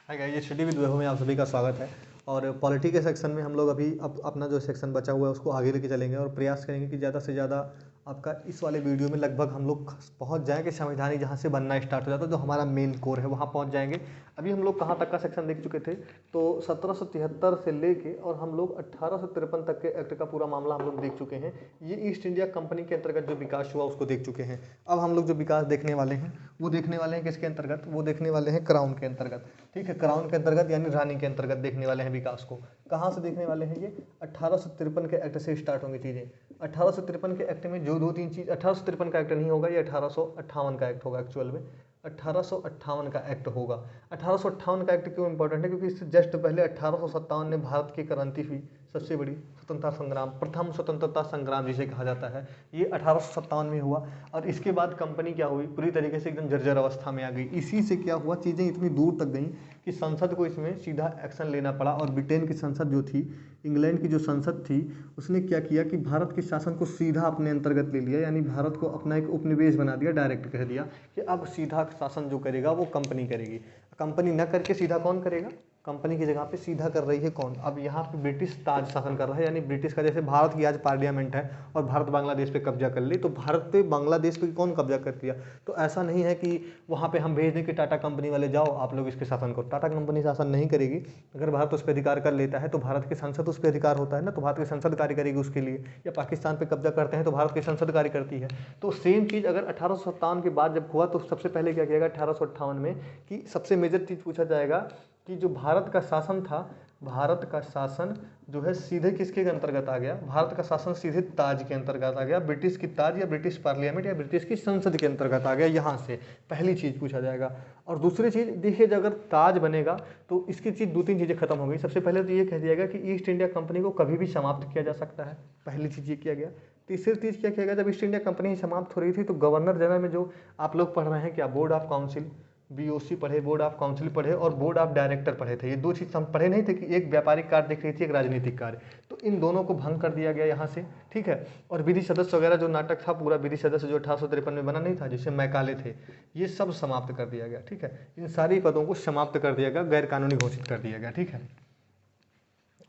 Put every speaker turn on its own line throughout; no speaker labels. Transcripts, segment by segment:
Hi guys, ये study with वैभव में आप सभी का स्वागत है। और पॉलिटी के सेक्शन में हम लोग अभी अपना जो सेक्शन बचा हुआ है उसको आगे लेके चलेंगे और प्रयास करेंगे कि ज़्यादा से ज़्यादा आपका इस वाले वीडियो में लगभग हम लोग पहुंच जाएं कि संवैधानिक जहां से बनना स्टार्ट हो जाता है, जो हमारा मेन कोर है वहां पहुंच जाएंगे। अभी हम लोग कहां तक का सेक्शन देख चुके थे, तो 1773 से लेके और हम लोग 1853 तक के एक्ट का पूरा मामला हम लोग देख चुके हैं। ये ईस्ट इंडिया कंपनी के अंतर्गत जो विकास हुआ उसको देख चुके हैं। अब हम लोग जो विकास देखने वाले हैं वो देखने वाले हैं किसके अंतर्गत, वो देखने वाले हैं क्राउन के अंतर्गत। ठीक है, क्राउन के अंतर्गत यानी रानी के अंतर्गत देखने वाले हैं विकास को। कहाँ से देखने वाले हैं ये 1853 के एक्ट से स्टार्ट होंगी चीज़ें। 1853 के एक्ट में जो दो तीन चीज़, 1853 का एक्ट नहीं होगा, ये 1858 का एक्ट होगा। एक्चुअल में 1858 का एक्ट होगा। 1858 का एक्ट क्यों इंपॉर्टेंट है, क्योंकि इससे जस्ट पहले 1857 में भारत की क्रांति हुई, सबसे बड़ी स्वतंत्रता संग्राम, प्रथम स्वतंत्रता संग्राम जिसे कहा जाता है, ये 1857 में हुआ। और इसके बाद कंपनी क्या हुई, पूरी तरीके से एकदम जर्जर अवस्था में आ गई। इसी से क्या हुआ, चीज़ें इतनी दूर तक गई कि संसद को इसमें सीधा एक्शन लेना पड़ा। और ब्रिटेन की संसद जो थी, इंग्लैंड की जो संसद थी, उसने क्या किया कि भारत के शासन को सीधा अपने अंतर्गत ले लिया, यानी भारत को अपना एक उपनिवेश बना दिया। डायरेक्ट कह दिया कि अब सीधा शासन जो करेगा वो कंपनी करेगी। कंपनी न करके सीधा कौन करेगा, कंपनी की जगह पे सीधा कर रही है कौन, अब यहाँ पे ब्रिटिश ताज शासन कर रहा है। यानी ब्रिटिश का, जैसे भारत की आज पार्लियामेंट है और भारत बांग्लादेश पे कब्जा कर ली, तो भारत पे बांग्लादेश पे कौन कब्जा कर दिया। तो ऐसा नहीं है कि वहाँ पे हम भेज दें कि टाटा कंपनी वाले जाओ आप लोग इसके शासन करो। टाटा कंपनी शासन नहीं करेगी। अगर भारत उस पर अधिकार कर लेता है तो भारत की संसद उस पर अधिकार होता है ना, तो भारत की संसद कार्य करेगी उसके लिए। या पाकिस्तान पे कब्जा करते हैं तो भारत की संसद कार्य करती है। तो सेम चीज़ अगर 1857 के बाद जब हुआ, तो सबसे पहले क्या किया गया 1858 में, कि सबसे मेजर चीज़ पूछा जाएगा कि जो भारत का शासन था, भारत का शासन जो है सीधे किसके अंतर्गत आ गया, भारत का शासन सीधे ताज के अंतर्गत आ गया। ब्रिटिश की ताज या ब्रिटिश पार्लियामेंट या ब्रिटिश की संसद के अंतर्गत आ गया। यहाँ से पहली चीज़ पूछा जाएगा। और दूसरी चीज़ देखिए, अगर ताज बनेगा तो इसकी चीज़ दो तीन चीज़ें खत्म हो गई। सबसे पहले तो ये कह दिया गया कि ईस्ट इंडिया कंपनी को कभी भी समाप्त किया जा सकता है, पहली चीज़ ये किया गया। तीसरी चीज़ क्या किया गया, जब ईस्ट इंडिया कंपनी समाप्त हो रही थी तो गवर्नर जनरल में जो आप लोग पढ़ रहे हैं क्या, बोर्ड ऑफ काउंसिल, बीओसी पढ़े, बोर्ड ऑफ काउंसिल पढ़े और बोर्ड ऑफ डायरेक्टर पढ़े थे। ये दो चीज़ हम पढ़े नहीं थे कि एक व्यापारिक कार्य दिख रही थी, एक राजनीतिक कार्य। तो इन दोनों को भंग कर दिया गया यहाँ से। ठीक है, और विधि सदस्य वगैरह जो नाटक था, पूरा विधि सदस्य जो 1853 में बना नहीं था, जिससे मैकाले थे, ये सब समाप्त कर दिया गया। ठीक है, इन सारी पदों को समाप्त कर दिया गया, गैर कानूनी घोषित कर दिया गया। ठीक है,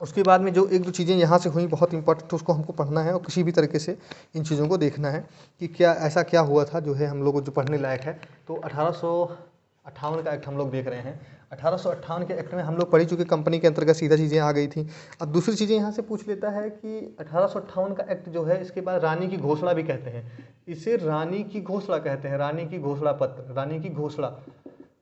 उसके बाद में जो एक दो चीज़ें यहाँ से हुई बहुत इंपॉर्टेंट, तो उसको हमको पढ़ना है और किसी भी तरीके से इन चीज़ों को देखना है कि क्या ऐसा क्या हुआ था जो है हम लोग को जो पढ़ने लायक है। तो 1858 का एक्ट हम लोग देख रहे हैं। 1858 के एक्ट में हम लोग पढ़ी चुके, कंपनी के अंतर्गत सीधा चीज़ें आ गई थी। अब दूसरी चीज़ें यहाँ से पूछ लेता है कि 1858 का एक्ट जो है, इसके बाद रानी की घोषणा भी कहते हैं, इसे रानी की घोषणा कहते हैं, रानी की घोषणा पत्र, रानी की घोषणा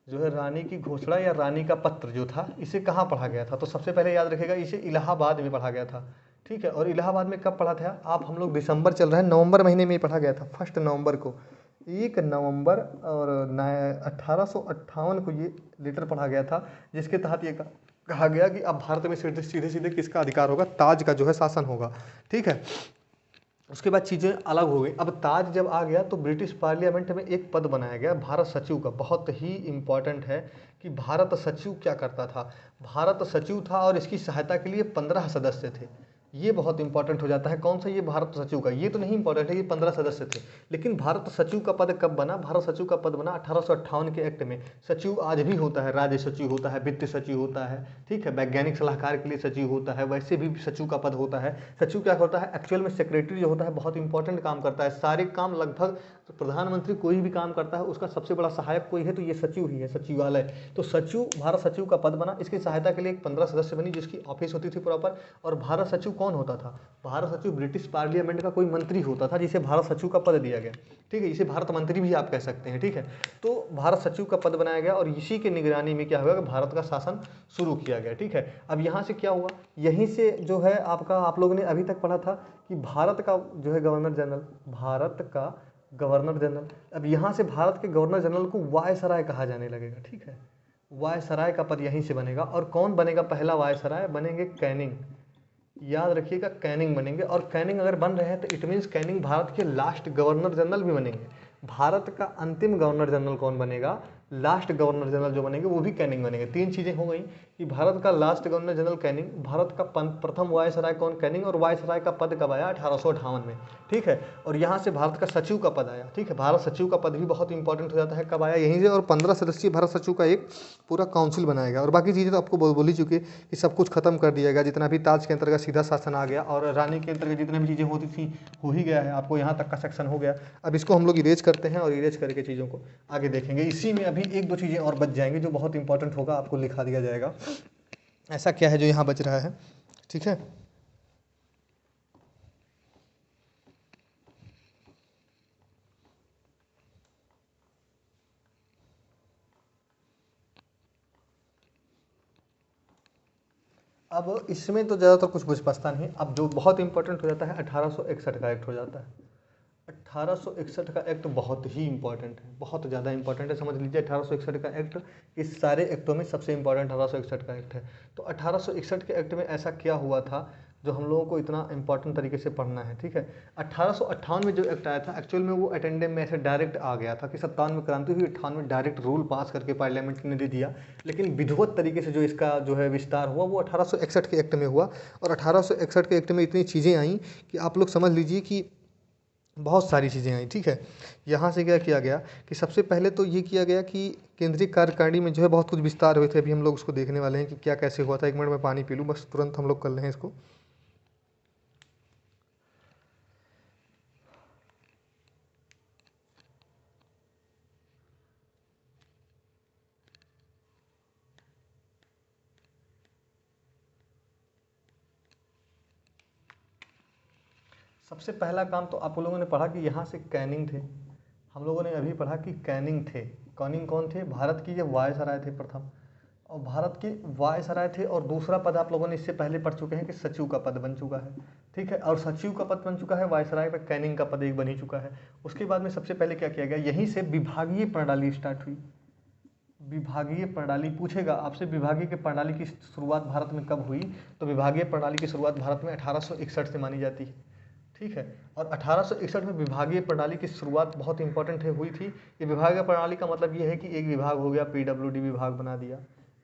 जो है, रानी की घोषणा या रानी का पत्र जो था, इसे कहाँ पढ़ा गया था, तो सबसे पहले याद रखेगा इसे इलाहाबाद में पढ़ा गया था। ठीक है, और इलाहाबाद में कब पढ़ा था आप, हम लोग दिसंबर चल रहा है, नवंबर महीने में ही पढ़ा गया था, 1 नवंबर को, 1 नवंबर और 1858 को ये लेटर पढ़ा गया था, जिसके तहत ये कहा गया कि अब भारत में सीधे सीधे सीधे किसका अधिकार होगा, ताज का जो है शासन होगा। ठीक है, उसके बाद चीज़ें अलग हो गई। अब ताज जब आ गया तो ब्रिटिश पार्लियामेंट में एक पद बनाया गया भारत सचिव का, बहुत ही इम्पॉर्टेंट है कि भारत सचिव क्या करता था। भारत सचिव था और इसकी सहायता के लिए 15 सदस्य थे। ये बहुत इंपॉर्टेंट हो जाता है, कौन सा, ये भारत सचिव का, ये तो नहीं इंपॉर्टेंट है, ये 15 सदस्य थे। लेकिन भारत सचिव का पद कब बना, भारत सचिव का पद बना 1858 के एक्ट में। सचिव आज भी होता है, राज्य सचिव होता है, वित्त सचिव होता है, ठीक है, वैज्ञानिक सलाहकार के लिए सचिव होता है, वैसे भी सचिव का पद होता है। सचिव क्या होता है, एक्चुअल में सेक्रेटरी जो होता है बहुत इंपॉर्टेंट काम करता है, सारे काम लगभग, तो प्रधानमंत्री कोई भी काम करता है उसका सबसे बड़ा सहायक कोई है तो ये सचिव ही है, सचिवालय। तो सचिव, भारत सचिव का पद बना, इसकी सहायता के लिए एक 15 सदस्य बनी जिसकी ऑफिस होती थी प्रॉपर। और भारत सचिव कौन होता था, भारत सचिव ब्रिटिश पार्लियामेंट का कोई मंत्री होता था जिसे भारत सचिव का पद दिया गया। ठीक है, इसे भारत मंत्री भी आप कह सकते हैं। ठीक है, तो भारत सचिव का पद बनाया गया और इसी के निगरानी में क्या हुआ कि भारत का शासन शुरू किया गया। ठीक है, अब यहाँ से क्या हुआ, यहीं से जो है आपका, आप लोगों ने अभी तक पढ़ा था कि भारत का जो है गवर्नर जनरल, भारत का गवर्नर जनरल, अब यहाँ से भारत के गवर्नर जनरल को वायसराय कहा जाने लगेगा। ठीक है, वायसराय का पद यहीं से बनेगा। और कौन बनेगा पहला वायसराय, बनेंगे कैनिंग, याद रखिएगा कैनिंग बनेंगे। और कैनिंग अगर बन रहे हैं तो इट मीन्स कैनिंग भारत के लास्ट गवर्नर जनरल भी बनेंगे। भारत का अंतिम गवर्नर जनरल कौन बनेगा, लास्ट गवर्नर जनरल जो बनेंगे वो भी कैनिंग बनेंगे। 3 चीज़ें हो गई कि भारत का last governor general Canning, Bharat का प्रथम वायसराय कौन कैनिंग, और वायसराय का पद कब आया 1858 में, ठीक है। और यहाँ से भारत का सचिव का पद आया, ठीक है। भारत सचिव का पद भी बहुत इंपॉर्टेंट हो जाता है, कब आया यहीं से। और 15 सदस्यीय भारत सचिव का एक पूरा काउंसिल बनाएगा। और बाकी चीज़ें तो आपको बोल ही चुके कि सब कुछ खत्म कर दिया गया, जितना भी ताज के अंतर्गत सीधा शासन आ गया, और रानी के अंतर्गत जितनी भी चीज़ें होती थी हो ही गया है। आपको यहाँ तक का सेक्शन हो गया। अब इसको हम लोग इरेज करते हैं और इरेज करके चीज़ों को आगे देखेंगे। इसी में अभी 1-2 चीज़ें और बच जाएंगी जो बहुत इंपॉर्टेंट होगा, आपको लिखा दिया जाएगा ऐसा क्या है जो यहाँ बच रहा है, ठीक है। अब इसमें तो ज़्यादातर कुछ बचता नहीं। अब जो बहुत इंपॉर्टेंट हो जाता है 1861 का एक्ट हो जाता है। 1861 का एक्ट बहुत ही इंपॉर्टेंट है, बहुत ज़्यादा इंपॉर्टेंट है, समझ लीजिए। 1861 का एक्ट इस सारे एक्टों में सबसे इंपॉर्टेंट 1861 का एक्ट है। तो 1861 के एक्ट में ऐसा क्या हुआ था जो हम लोगों को इतना इंपॉर्टेंट तरीके से पढ़ना है, ठीक है। 1858 में जो एक्ट आया था, एक्चुअल में वो अटेंडेम में ऐसे डायरेक्ट आ गया था कि 57 में क्रांति हुई, 58 में डायरेक्ट रूल पास करके पार्लियामेंट ने दे दिया। लेकिन विधिवत तरीके से जो इसका जो है विस्तार हुआ वो 1861 के एक्ट में हुआ। और 1861 के एक्ट में इतनी चीज़ें आई कि आप लोग समझ लीजिए कि बहुत सारी चीज़ें आई, ठीक है। यहाँ से क्या किया गया कि सबसे पहले तो ये किया गया कि केंद्रीय कार्यकारिणी में जो है बहुत कुछ विस्तार हुए थे। अभी हम लोग उसको देखने वाले हैं कि क्या कैसे हुआ था। 1 मिनट में पानी पी लूँ, बस तुरंत हम लोग कर लें इसको। सबसे पहला काम तो आप लोगों ने पढ़ा कि यहाँ से कैनिंग थे। हम लोगों ने अभी पढ़ा कि कैनिंग थे। कैनिंग कौन थे? भारत की ये वायसराय थे प्रथम, और भारत के वायसराय थे। और दूसरा पद आप लोगों ने इससे पहले पढ़ चुके हैं कि सचिव का पद बन चुका है, ठीक है। और सचिव का पद बन चुका है, वायसराय पे कैनिंग का पद एक बन ही चुका है। उसके बाद में सबसे पहले क्या किया गया, यहीं से विभागीय प्रणाली स्टार्ट हुई। विभागीय प्रणाली पूछेगा आपसे, विभागीय की प्रणाली की शुरुआत भारत में कब हुई? तो विभागीय प्रणाली की शुरुआत भारत में 1861 से मानी जाती है, ठीक है। और 1861 में विभागीय प्रणाली की शुरुआत बहुत इंपॉर्टेंट है हुई थी। ये विभागीय प्रणाली का मतलब ये है कि एक विभाग हो गया, पीडब्ल्यूडी विभाग बना दिया,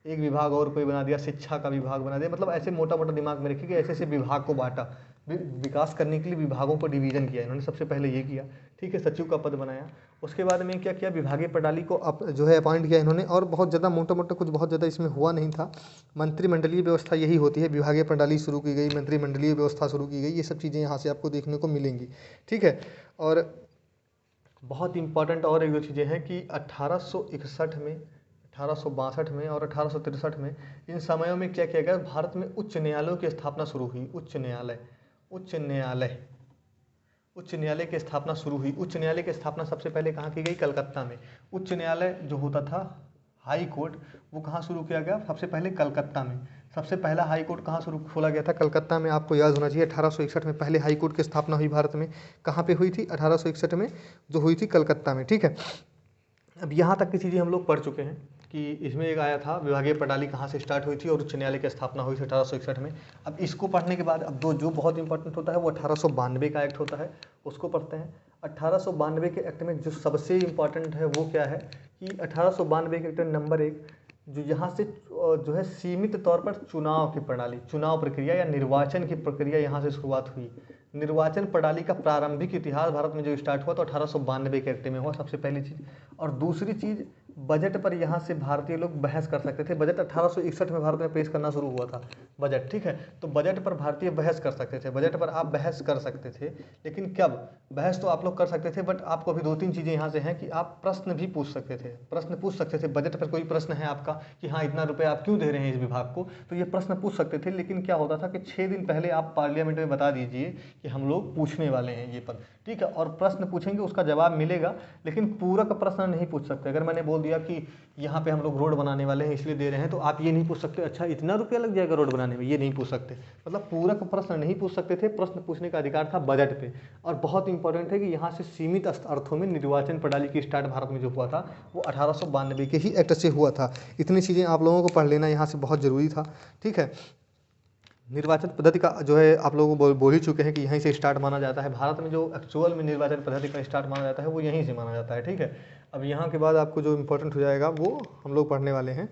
एक विभाग और कोई बना दिया, शिक्षा का विभाग बना दिया। मतलब ऐसे मोटा मोटा दिमाग में रखिए कि ऐसे ऐसे विभाग को बांटा, विकास करने के लिए विभागों को डिवीजन किया इन्होंने। सबसे पहले ये किया, ठीक है, सचिव का पद बनाया। उसके बाद में क्या किया, विभागीय प्रणाली को जो है अपॉइंट किया इन्होंने। और बहुत ज़्यादा मोटा मोटा कुछ बहुत ज़्यादा इसमें हुआ नहीं था। मंत्रिमंडलीय व्यवस्था यही होती है, विभागीय प्रणाली शुरू की गई, मंत्रिमंडलीय व्यवस्था शुरू की गई। ये सब चीज़ें यहाँ से आपको देखने को मिलेंगी, ठीक है। और बहुत इंपॉर्टेंट और एक दो चीज़ें हैं कि 1861 में, 1862 में और 1863 में, इन समयों में क्या किया गया, भारत में उच्च न्यायालयों की स्थापना शुरू हुई। उच्च न्यायालय, उच्च न्यायालय, उच्च न्यायालय की स्थापना शुरू हुई। उच्च न्यायालय की स्थापना सबसे पहले कहाँ की गई? कलकत्ता में। उच्च न्यायालय जो होता था हाई कोर्ट, वो कहाँ शुरू किया गया? सबसे पहले कलकत्ता में। सबसे पहला हाई कोर्ट कहाँ शुरू खोला गया था? कलकत्ता में। आपको याद होना चाहिए 1861 में पहले हाई कोर्ट की स्थापना हुई भारत में। कहाँ पे हुई थी? 1861 में जो हुई थी कलकत्ता में, ठीक है। अब यहाँ तक की चीज़ें हम लोग पढ़ चुके हैं कि इसमें एक आया था विभागीय प्रणाली कहाँ से स्टार्ट हुई थी और उच्च न्यायालय की स्थापना हुई थी 1861 में। अब इसको पढ़ने के बाद अब जो बहुत इंपॉर्टेंट होता है वो 1892 का एक्ट होता है, उसको पढ़ते हैं। 1892 के एक्ट में जो सबसे इम्पॉर्टेंट है वो क्या है कि 1892 के एक्ट नंबर 1 जो यहाँ से जो है सीमित तौर पर चुनाव की प्रणाली, चुनाव प्रक्रिया या निर्वाचन की प्रक्रिया यहाँ से शुरुआत हुई। निर्वाचन प्रणाली का प्रारंभिक इतिहास भारत में जो स्टार्ट हुआ तो 1892 के एक्ट में हुआ, सबसे पहली चीज़। और दूसरी चीज़, बजट पर यहाँ से भारतीय लोग बहस कर सकते थे। बजट 1861 में भारत में पेश करना शुरू हुआ था बजट, ठीक है। तो बजट पर भारतीय बहस कर सकते थे, बजट पर आप बहस कर सकते थे। लेकिन कब बहस तो आप लोग कर सकते थे, बट आपको अभी 2-3 चीज़ें यहाँ से हैं कि आप प्रश्न भी पूछ सकते थे। प्रश्न पूछ सकते थे, बजट पर कोई प्रश्न है आपका कि हाँ इतना रुपये आप क्यों दे रहे हैं इस विभाग को, तो ये प्रश्न पूछ सकते थे। लेकिन क्या होता था कि 6 दिन पहले आप पार्लियामेंट में बता दीजिए कि हम लोग पूछने वाले हैं ये पद, ठीक है। और प्रश्न पूछेंगे, उसका जवाब मिलेगा, लेकिन पूरक प्रश्न नहीं पूछ सकते। अगर मैंने बोल दिया कि यहाँ पे हम लोग रोड बनाने वाले हैं इसलिए दे रहे हैं, तो आप ये नहीं पूछ सकते अच्छा इतना रुपया लग जाएगा रोड बनाने में, ये नहीं पूछ सकते। मतलब पूरक प्रश्न नहीं पूछ सकते थे। प्रश्न पूछने का अधिकार था बजट पे। और बहुत इंपॉर्टेंट है कि यहाँ से सीमित अर्थों में निर्वाचन प्रणाली की स्टार्ट भारत में जो हुआ था वो 1892 के ही एक्ट से हुआ था। इतनी चीज़ें आप लोगों को पढ़ लेना यहाँ से बहुत ज़रूरी था, ठीक है। निर्वाचन पद्धति का जो है आप लोगों को बोल ही चुके हैं कि यहीं से स्टार्ट माना जाता है। भारत में जो एक्चुअल में निर्वाचन पद्धति का स्टार्ट माना जाता है वो यहीं से माना जाता है, ठीक है। अब यहाँ के बाद आपको जो इम्पोर्टेंट हो जाएगा वो हम लोग पढ़ने वाले हैं।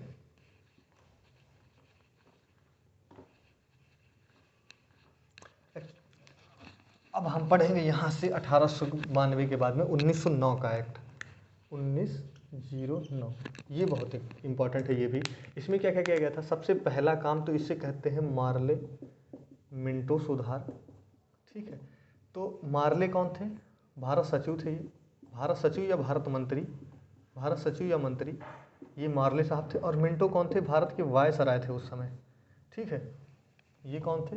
अब हम पढ़ेंगे यहाँ से 1892 के बाद में 1909 का एक्ट, 1909, ये बहुत ही इम्पोर्टेंट है ये भी। इसमें क्या क्या किया गया था? सबसे पहला काम तो इससे कहते हैं मार्ले मिंटो सुधार, ठीक है। तो मार्ले कौन थे? भारत सचिव थे ये, भारत सचिव या भारत मंत्री, भारत सचिव या मंत्री, ये मार्ले साहब थे। और मिंटो कौन थे? भारत के वायसराय थे उस समय, ठीक है। ये कौन थे?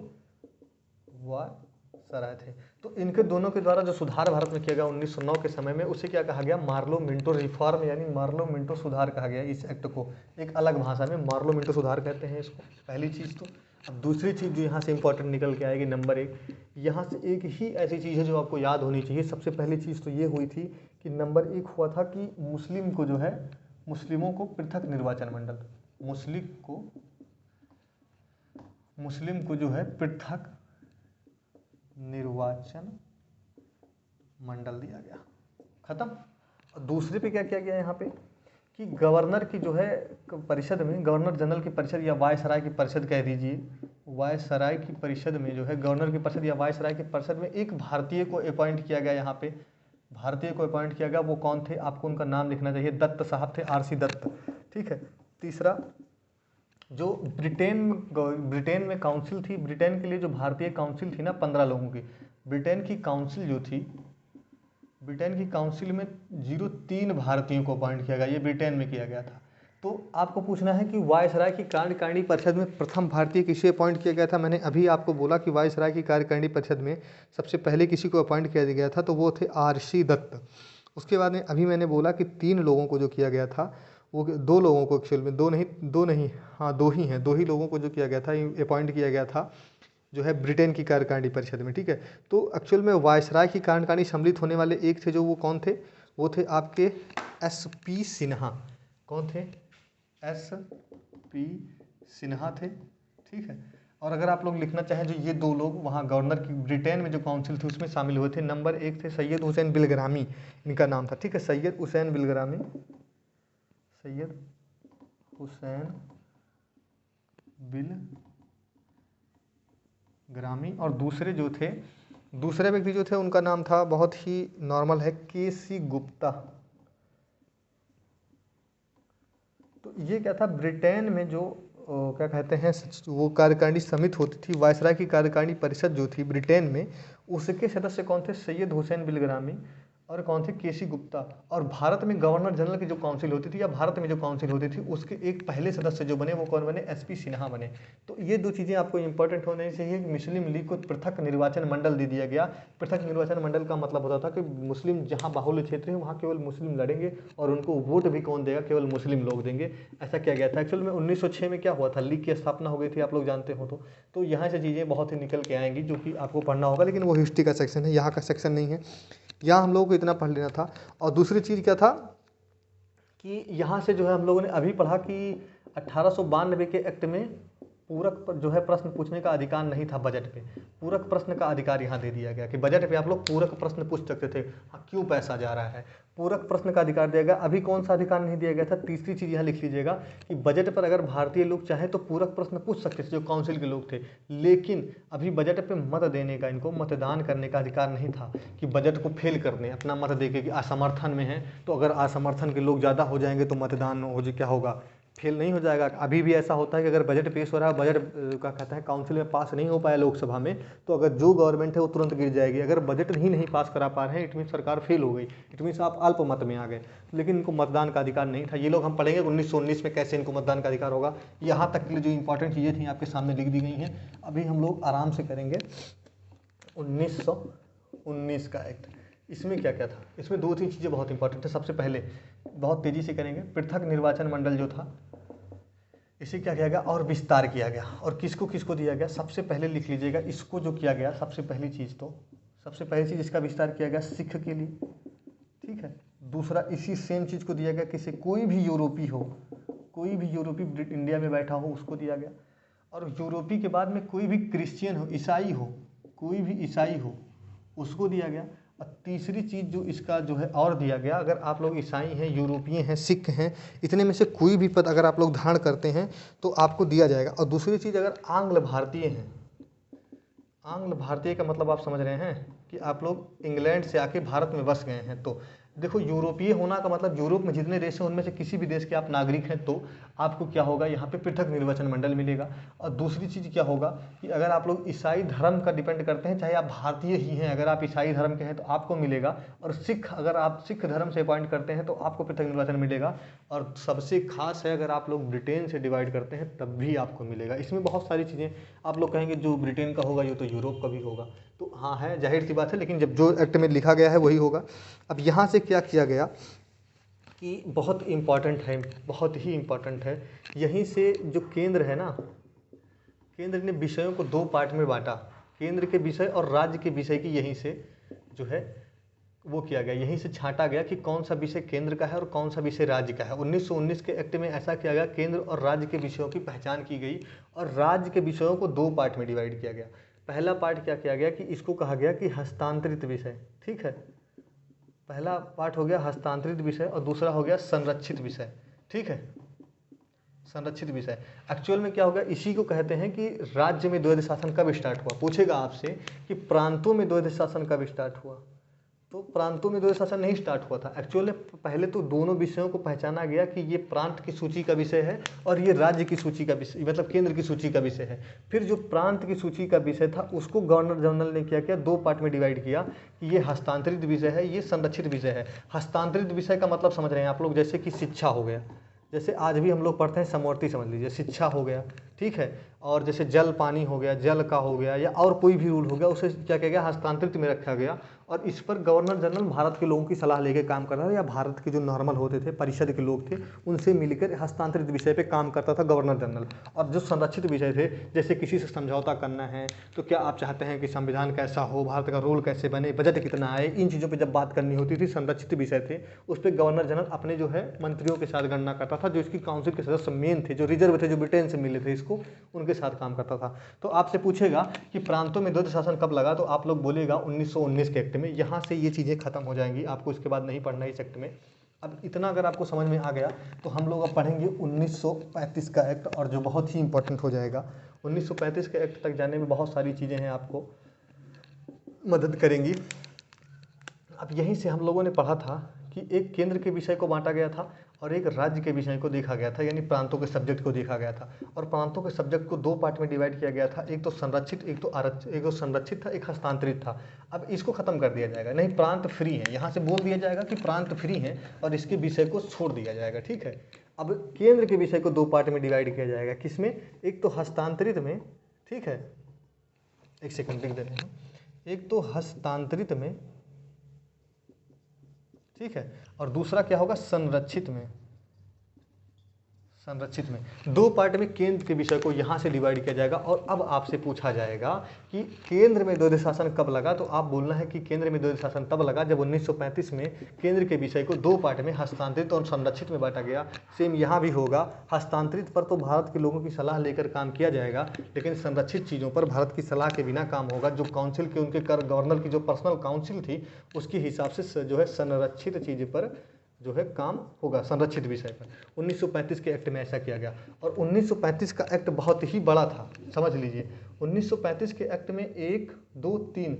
वायसराय थे। तो इनके दोनों के द्वारा जो सुधार भारत में किया गया 1909 के समय में, उसे क्या कहा गया? मार्लो मिंटो रिफॉर्म, यानी मार्लो मिंटो सुधार कहा गया इस एक्ट को। एक अलग भाषा में मार्लो मिंटो सुधार कहते हैं इसको, पहली चीज़ तो। अब दूसरी चीज़ जो यहाँ से इंपॉर्टेंट निकल के आएगी, नंबर 1, यहाँ से एक ही ऐसी चीज़ है जो आपको याद होनी चाहिए। सबसे पहली चीज़ तो ये हुई थी कि नंबर 1 हुआ था कि मुस्लिम को जो है, मुस्लिमों को पृथक निर्वाचन मंडल, मुस्लिम को जो है पृथक निर्वाचन मंडल दिया गया, खत्म। और दूसरे पे क्या किया गया यहाँ पे कि गवर्नर की जो है परिषद में, गवर्नर जनरल की परिषद या वायसराय की परिषद कह दीजिए, वायसराय की परिषद में जो है, गवर्नर की परिषद या वायसराय की परिषद में एक भारतीय को अपॉइंट किया गया। यहाँ पे भारतीय को अपॉइंट किया गया, वो कौन थे? आपको उनका नाम लिखना चाहिए, दत्त साहब थे, RC दत्त, ठीक है। तीसरा, जो ब्रिटेन में काउंसिल थी, ब्रिटेन के लिए जो भारतीय काउंसिल थी ना 15 लोगों की, ब्रिटेन की काउंसिल जो थी, ब्रिटेन की काउंसिल में 03 भारतीयों को अपॉइंट किया गया, ये ब्रिटेन में किया गया था। तो आपको पूछना है कि वायसराय की कार्यकारिणी परिषद में प्रथम भारतीय किसे अपॉइंट किया गया था? मैंने अभी आपको बोला कि वायसराय की कार्यकारिणी परिषद में सबसे पहले किसी को अपॉइंट किया गया था, तो वो थे RC दत्त। उसके बाद में अभी मैंने बोला कि 3 लोगों को जो किया गया था, वो 2 लोगों को, एक्चुअल में 2 नहीं, हाँ 2 ही हैं, 2 ही लोगों को जो किया गया था, अपॉइंट किया गया था जो है ब्रिटेन की कार्यकारिणी परिषद में, ठीक है। तो एक्चुअल में वायसराय की कार्यकारिणी सम्मिलित होने वाले एक थे, जो वो कौन थे? वो थे आपके SP सिन्हा। कौन थे? SP सिन्हा थे, ठीक है। और अगर आप लोग लिखना चाहें, जो ये 2 लोग वहाँ गवर्नर की ब्रिटेन में जो काउंसिल थी उसमें शामिल हुए थे, नंबर 1 थे सैयद हुसैन बिलग्रामी, इनका नाम था, ठीक है, सैयद हुसैन बिलग्रामी, सैयद हुसैन बिलग्रामी। और दूसरे जो थे, दूसरे व्यक्ति जो थे उनका नाम था, बहुत ही नॉर्मल है, KC गुप्ता। तो ये क्या था? ब्रिटेन में जो क्या कहते हैं, वो कार्यकारिणी समिति होती थी, वायसराय की कार्यकारिणी परिषद जो थी ब्रिटेन में, उसके सदस्य कौन थे? सैयद हुसैन बिलग्रामी और कौन थे? KC गुप्ता। और भारत में गवर्नर जनरल की जो काउंसिल होती थी, या भारत में जो काउंसिल होती थी, उसके एक पहले सदस्य जो बने वो कौन बने? SP सिन्हा बने। तो ये 2 चीज़ें आपको इंपॉर्टेंट होनी चाहिए कि मुस्लिम लीग को पृथक निर्वाचन मंडल दे दिया गया। पृथक निर्वाचन मंडल का मतलब होता था कि मुस्लिम जहाँ बाहुल्य क्षेत्र है वहाँ केवल मुस्लिम लड़ेंगे, और उनको वोट भी कौन देगा? केवल मुस्लिम लोग देंगे। ऐसा किया गया था। एक्चुअल में 1906 में क्या हुआ था? लीग की स्थापना हो गई थी, आप लोग जानते हो। तो यहाँ से चीज़ें बहुत ही निकल के आएंगी जो कि आपको पढ़ना होगा, लेकिन वो हिस्ट्री का सेक्शन है, यहाँ का सेक्शन नहीं है। यहाँ हम लोगों को इतना पढ़ लेना था। और दूसरी चीज़ क्या था कि यहाँ से जो है हम लोगों ने अभी पढ़ा कि 1892 के एक्ट में पूरक जो है प्रश्न पूछने का अधिकार नहीं था बजट पे। पूरक प्रश्न का अधिकार यहाँ दे दिया गया कि बजट पे आप लोग पूरक प्रश्न पूछ सकते थे, हाँ क्यों पैसा जा रहा है, पूरक प्रश्न का अधिकार दिया गया। अभी कौन सा अधिकार नहीं दिया गया था? तीसरी चीज़ यहाँ लिख लीजिएगा कि बजट पर अगर भारतीय लोग चाहें तो पूरक प्रश्न पूछ सकते थे, जो काउंसिल के लोग थे। लेकिन अभी बजट पे मत देने का, इनको मतदान करने का अधिकार नहीं था कि बजट को फेल करने अपना मत देके कि असमर्थन में है, तो अगर असमर्थन के लोग ज़्यादा हो जाएंगे तो मतदान हो क्या होगा? फेल नहीं हो जाएगा। अभी भी ऐसा होता है कि अगर बजट पेश हो रहा है, बजट क्या कहता है काउंसिल में पास नहीं हो पाया लोकसभा में, तो अगर जो गवर्नमेंट है वो तुरंत गिर जाएगी। अगर बजट ही नहीं पास करा पा रहे हैं, इट मीन सरकार फेल हो गई, इट मीन्स आप अल्प मत में आ गए। लेकिन इनको मतदान का अधिकार नहीं था। ये लोग हम पढ़ेंगे 1919 में कैसे इनको मतदान का अधिकार होगा। यहाँ तक के लिए जो इंपॉर्टेंट चीज़ें थी आपके सामने लिख दी गई हैं। अभी हम लोग आराम से करेंगे 1919 का एक्ट। इसमें क्या क्या था? इसमें 2-3 चीज़ें बहुत इंपॉर्टेंट है। सबसे पहले बहुत तेज़ी से करेंगे, पृथक निर्वाचन मंडल जो था इसे क्या किया गया और विस्तार किया गया। और किसको किसको दिया गया? सबसे पहले लिख लीजिएगा इसको जो किया गया, सबसे पहली चीज़ इसका विस्तार किया गया सिख के लिए, ठीक है। दूसरा, इसी सेम चीज़ को दिया गया किसी, कोई भी यूरोपी हो, कोई भी यूरोपी इंडिया में बैठा हो उसको दिया गया। और यूरोपी के बाद में कोई भी क्रिश्चियन हो, ईसाई हो, कोई भी ईसाई हो उसको दिया गया। और तीसरी चीज़ जो इसका जो है और दिया गया, अगर आप लोग ईसाई हैं, यूरोपीय हैं, सिख हैं, इतने में से कोई भी पद अगर आप लोग धारण करते हैं तो आपको दिया जाएगा। और दूसरी चीज़, अगर आंग्ल भारतीय हैं, आंग्ल भारतीय का मतलब आप समझ रहे हैं कि आप लोग इंग्लैंड से आके भारत में बस गए हैं। तो देखो, यूरोपीय होना का मतलब यूरोप में जितने देश हैं उनमें से किसी भी देश के आप नागरिक हैं तो आपको क्या होगा, यहाँ पे पृथक निर्वाचन मंडल मिलेगा। और दूसरी चीज़ क्या होगा कि अगर आप लोग ईसाई धर्म का डिपेंड करते हैं, चाहे आप भारतीय ही हैं, अगर आप ईसाई धर्म के हैं तो आपको मिलेगा। और सिख, अगर आप सिख धर्म से अपॉइंट करते हैं तो आपको पृथक निर्वाचन मिलेगा। और सबसे खास है, अगर आप लोग ब्रिटेन से डिवाइड करते हैं तब भी आपको मिलेगा। इसमें बहुत सारी चीज़ें आप लोग कहेंगे जो ब्रिटेन का होगा ये तो यूरोप का भी होगा, तो हाँ है, जाहिर सी बात है, लेकिन जब जो एक्ट में लिखा गया है वही होगा। अब यहाँ से क्या किया गया कि बहुत इम्पॉर्टेंट है, बहुत ही इम्पॉर्टेंट है, यहीं से जो केंद्र है ना, केंद्र ने विषयों को दो पार्ट में बांटा, केंद्र के विषय और राज्य के विषय की, यहीं से जो है वो किया गया, यहीं से छांटा गया कि कौन सा विषय केंद्र का है और कौन सा विषय राज्य का है। 1919 के एक्ट में ऐसा किया गया, केंद्र और राज्य के विषयों की पहचान की गई और राज्य के विषयों को दो पार्ट में डिवाइड किया गया। पहला पार्ट क्या किया गया कि इसको कहा गया कि हस्तांतरित विषय, ठीक है, पहला पार्ट हो गया हस्तांतरित विषय और दूसरा हो गया संरक्षित विषय, ठीक है, संरक्षित विषय। एक्चुअल में क्या होगा, इसी को कहते हैं कि राज्य में द्वैध शासन कब स्टार्ट हुआ। पूछेगा आपसे कि प्रांतों में द्वैध शासन कब स्टार्ट हुआ, तो प्रांतों में द्वैध शासन नहीं स्टार्ट हुआ था। एक्चुअली पहले तो दोनों विषयों को पहचाना गया कि ये प्रांत की सूची का विषय है और ये राज्य की सूची का विषय, मतलब केंद्र की सूची का विषय है। फिर जो प्रांत की सूची का विषय था उसको गवर्नर जनरल ने क्या किया, दो पार्ट में डिवाइड किया कि ये हस्तांतरित विषय है, ये संरक्षित विषय है। हस्तांतरित विषय का मतलब समझ रहे हैं आप लोग, जैसे कि शिक्षा हो गया, जैसे आज भी हम लोग पढ़ते हैं समवर्ती, समझ लीजिए शिक्षा हो गया, ठीक है, और जैसे जल पानी हो गया, जल का हो गया, या और कोई भी रूल हो गया, उसे क्या किया गया, हस्तांतरित में रखा गया। और इस पर गवर्नर जनरल भारत के लोगों की सलाह लेके काम कर रहा था, या भारत के जो नॉर्मल होते थे, परिषद के लोग थे, उनसे मिलकर हस्तांतरित विषय पे काम करता था गवर्नर जनरल। और जो संरक्षित विषय थे, जैसे किसी से समझौता करना है तो क्या आप चाहते हैं कि संविधान कैसा हो, भारत का रोल कैसे बने, बजट कितना आए, इन चीज़ों पर जब बात करनी होती थी, संरक्षित विषय थे, उस पर गवर्नर जनरल अपने जो है मंत्रियों के साथ गणना करता था, जो इसकी काउंसिल के सदस्य मेन थे, जो रिजर्व थे, जो ब्रिटेन से मिले थे इसको, उनके साथ काम करता था। तो आपसे पूछेगा कि प्रांतों में द्वैध शासन कब लगा, तो आप लोग बोलेगा 1919 के एक्ट में। यहाँ से ये चीज़ें खत्म हो जाएंगी, आपको इसके बाद नहीं पढ़ना इस एक्ट में। अब इतना अगर आपको समझ में आ गया तो हम लोग अब पढ़ेंगे 1935 का एक्ट, और जो बहुत ही इंपॉर्टेंट हो जाएगा। 1935 के एक्ट तक जाने में बहुत सारी चीज़ें हैं, आपको मदद करेंगी। अब यहीं से हम लोगों ने पढ़ा था कि एक केंद्र के विषय को बांटा गया था और एक राज्य के विषय को देखा गया था, यानी प्रांतों के सब्जेक्ट को देखा गया था। और प्रांतों के सब्जेक्ट को दो पार्ट में डिवाइड किया गया था, एक तो संरक्षित, एक तो आरक्षित, एक तो संरक्षित था, एक हस्तांतरित था। अब इसको खत्म कर दिया जाएगा, नहीं प्रांत फ्री है, यहाँ से बोल दिया जाएगा कि प्रांत फ्री है और इसके विषय को छोड़ दिया जाएगा, ठीक है। अब केंद्र के विषय को दो पार्ट में डिवाइड किया जाएगा, किसमें, एक तो हस्तांतरित में, ठीक है, एक सेकंड लिख देते हैं, एक तो हस्तांतरित में, ठीक है, और दूसरा क्या होगा, संरक्षित में। संरक्षित में दो पार्ट में केंद्र के विषय को यहाँ से डिवाइड किया जाएगा। और अब आपसे पूछा जाएगा कि केंद्र में द्वैध शासन कब लगा, तो आप बोलना है कि केंद्र में द्वैध शासन तब लगा जब 1935 में केंद्र के विषय को दो पार्ट में, हस्तांतरित और संरक्षित में बांटा गया। सेम यहाँ भी होगा, हस्तांतरित पर तो भारत के लोगों की सलाह लेकर काम किया जाएगा, लेकिन संरक्षित चीज़ों पर भारत की सलाह के बिना काम होगा। जो काउंसिल के उनके गवर्नर की जो पर्सनल काउंसिल थी उसके हिसाब से जो है संरक्षित चीज़ पर जो है काम होगा, संरक्षित विषय पर। 1935 के एक्ट में ऐसा किया गया। और 1935 का एक्ट बहुत ही बड़ा था, समझ लीजिए। 1935 के एक्ट में 1, 2, 3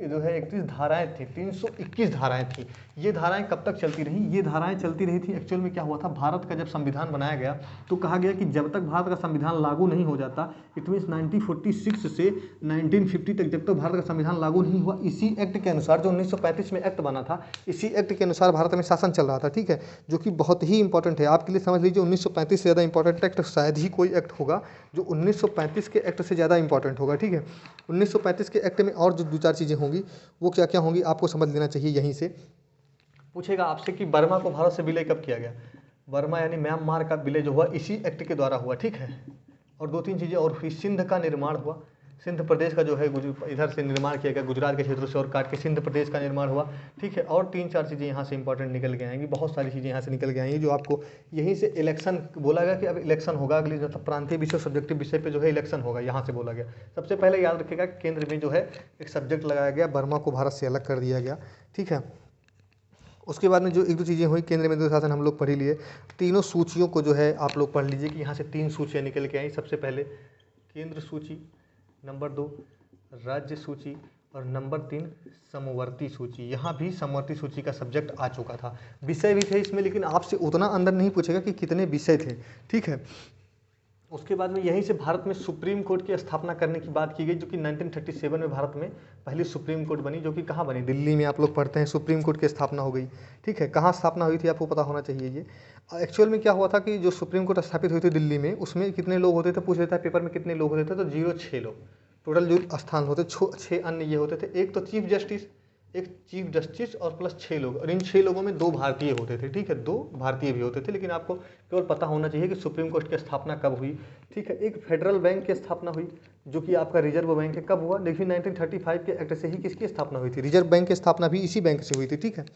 जो है 31 धाराएं थी, 321 धाराएं थी। ये धाराएं कब तक चलती रही, ये धाराएं चलती रही थी। एक्चुअल में क्या हुआ था, भारत का जब संविधान बनाया गया तो कहा गया कि जब तक भारत का संविधान लागू नहीं हो जाता, इट मीन्स 1946 से 1950 तक जब तक भारत का संविधान लागू नहीं हुआ, इसी एक्ट के अनुसार, जो 1935 में एक्ट बना था, इसी एक्ट के अनुसार भारत में शासन चल रहा था, ठीक है, जो कि बहुत ही इंपॉर्टेंट है आपके लिए। समझ लीजिए 1935 से ज़्यादा इंपॉर्टेंट एक्ट शायद ही कोई एक्ट होगा जो 1935 के एक्ट से ज़्यादा इंपॉर्टेंट होगा, ठीक है। 1935 के एक्ट में और जो दो चार चीज़ें होंगी वो क्या क्या होंगी आपको समझ लेना चाहिए। यहीं से पूछेगा आपसे कि बर्मा को भारत से विलय कब किया गया। बर्मा यानी म्यांमार का विलय जो हुआ इसी एक्ट के द्वारा हुआ, ठीक है। और दो तीन चीज़ें और हुई, सिंध का निर्माण हुआ, सिंध प्रदेश का जो है इधर से निर्माण किया गया, गुजरात के क्षेत्रों से और काट के सिंध प्रदेश का निर्माण हुआ। ठीक है, और 3-4 चीज़ें यहाँ से इंपॉर्टेंट निकल के आएंगी, बहुत सारी चीज़ें यहाँ से निकल के आएंगी जो आपको यहीं से इलेक्शन बोला गया कि अब इलेक्शन होगा, अगली जो प्रांतीय विषय सब्जेक्टिव विषय पे जो है इलेक्शन होगा, यहाँ से बोला गया। सबसे पहले याद रखिएगा केंद्र में जो है एक सब्जेक्ट लगाया गया, बर्मा को भारत से अलग कर दिया गया। ठीक है, उसके बाद में जो 1-2 चीज़ें हुई, केंद्र में 2 शासन हम लोग पढ़ ही लिए। तीनों सूचियों को जो है आप लोग पढ़ लीजिए कि यहाँ से 3 सूचियाँ निकल के आई। सबसे पहले केंद्र सूची, नंबर 2 राज्य सूची और नंबर 3 समवर्ती सूची। यहाँ भी समवर्ती सूची का सब्जेक्ट आ चुका था, विषय भी थे इसमें, लेकिन आपसे उतना अंदर नहीं पूछेगा कि कितने विषय थे। ठीक है, उसके बाद में यहीं से भारत में सुप्रीम कोर्ट की स्थापना करने की बात की गई, जो कि 1937 में भारत में पहली सुप्रीम कोर्ट बनी, जो कि कहाँ बनी, दिल्ली में। आप लोग पढ़ते हैं सुप्रीम कोर्ट की स्थापना हो गई। ठीक है, कहाँ स्थापना हुई थी आपको पता होना चाहिए। ये एक्चुअल में क्या हुआ था कि जो सुप्रीम कोर्ट स्थापित हुई थी दिल्ली में, उसमें कितने लोग होते थे, पूछ लेता है पेपर में कितने लोग होते थे, तो 6 लोग टोटल जो स्थान होते, 6 अन्य ये होते थे। एक तो चीफ जस्टिस और प्लस 6 लोग, और इन 6 लोगों में 2 भारतीय होते थे। ठीक है, 2 भारतीय भी होते थे, लेकिन आपको केवल पता होना चाहिए कि सुप्रीम कोर्ट की स्थापना कब हुई। ठीक है, एक फेडरल बैंक की स्थापना हुई, जो कि आपका रिजर्व बैंक है। कब हुआ, देखिए 1935 के एक्ट से ही किसकी स्थापना हुई थी, रिजर्व बैंक की स्थापना भी इसी बैंक से हुई थी। ठीक है,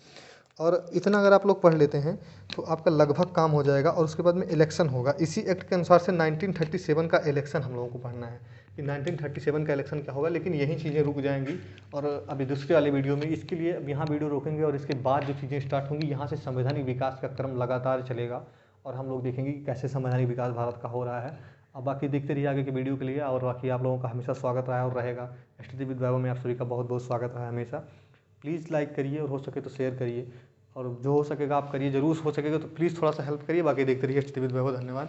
और इतना अगर आप लोग पढ़ लेते हैं तो आपका लगभग काम हो जाएगा। और उसके बाद में इलेक्शन होगा, इसी एक्ट के अनुसार से 1937 का इलेक्शन हम लोगों को पढ़ना है कि 1937 का इलेक्शन क्या होगा। लेकिन यही चीज़ें रुक जाएंगी, और अभी दूसरे वाले वीडियो में, इसके लिए अब यहाँ वीडियो रोकेंगे, और इसके बाद जो चीज़ें स्टार्ट होंगी, यहाँ से संवैधानिक विकास का क्रम लगातार चलेगा, और हम लोग देखेंगे कि कैसे संवैधानिक विकास भारत का हो रहा है। अब बाकी देखते रहिए आगे के वीडियो के लिए, और बाकी आप लोगों का हमेशा स्वागत रहा है और रहेगा। स्टडी विद वैभव में आप सभी का बहुत बहुत स्वागत रहा है हमेशा। प्लीज़ लाइक करिए, और हो सके तो शेयर करिए, और जो हो सकेगा आप करिए, जरूर हो सकेगा तो प्लीज़ थोड़ा सा हेल्प करिए। बाकी देखते रहिए स्टडी विद वैभव। धन्यवाद।